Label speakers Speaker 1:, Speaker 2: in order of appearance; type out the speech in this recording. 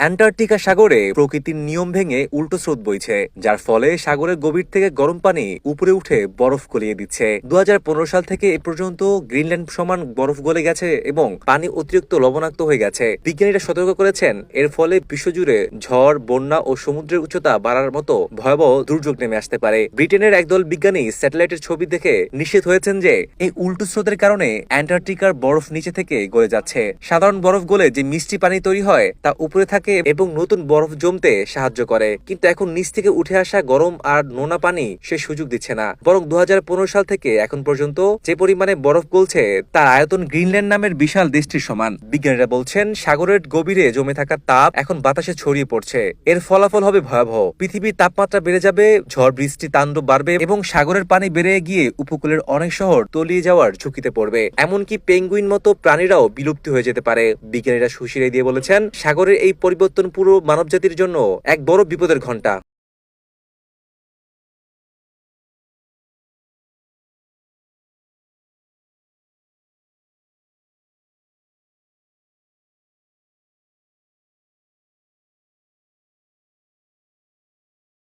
Speaker 1: Antarctica সাগরে প্রকৃতির নিয়ম ভেঙে উল্টো স্রোত বইছে, যার ফলে সাগরের গভীর থেকে গরম পানি উপরে উঠে বরফ গলিয়ে দিচ্ছে। 2015 সাল থেকে এ পর্যন্ত গ্রিনল্যান্ড সমান বরফ গলে গেছে এবং পানি অতিরিক্ত লবণাক্ত হয়ে গেছে। বিজ্ঞানীরা সতর্ক করেছেন, এর ফলে বিশ্বজুড়ে ঝড়, বন্যা ও সমুদ্রের উচ্চতা বাড়ার মতো ভয়াবহ দুর্যোগ নেমে আসতে পারে। ব্রিটেনের একদল বিজ্ঞানী স্যাটেলাইটের ছবি দেখে নিশ্চিত হয়েছেন যে এই উল্টো স্রোতের কারণে অ্যান্টার্কটিকার বরফ নিচে থেকে গলে যাচ্ছে। সাধারণ বরফ গলে যে মিষ্টি পানি তৈরি হয় তা উপরে থাকে এবং নতুন বরফ জমতে সাহায্য করে, কিন্তু এখন নিচ থেকে উঠে আসা গরম আর নোনা পানি সে সুযোগ দিচ্ছে না। বরং 2015 সাল থেকে এখন পর্যন্ত যে পরিমাণে বরফ গলছে তার আয়তন গ্রিনল্যান্ড নামের বিশাল দেশটির সমান। বিজ্ঞানীরা বলছেন, সাগরের গভীরে জমে থাকা তাপ এখন বাতাসে ছড়িয়ে পড়ছে। এর ফলাফল হবে ভয়াবহ। পৃথিবীর তাপমাত্রা বেড়ে যাবে, ঝড় বৃষ্টি তাণ্ডব বাড়বে এবং সাগরের পানি বেড়ে গিয়ে উপকূলের অনেক শহর তলিয়ে যাওয়ার ঝুঁকিতে পড়বে। এমনকি পেঙ্গুইন মতো প্রাণীরাও বিলুপ্তি হয়ে যেতে পারে। বিজ্ঞানীরা হুঁশিয়ারি দিয়ে বলেছেন, সাগরের এই পরিবর্তন পুরো মানবজাতির জন্য এক বড় বিপদের ঘণ্টা।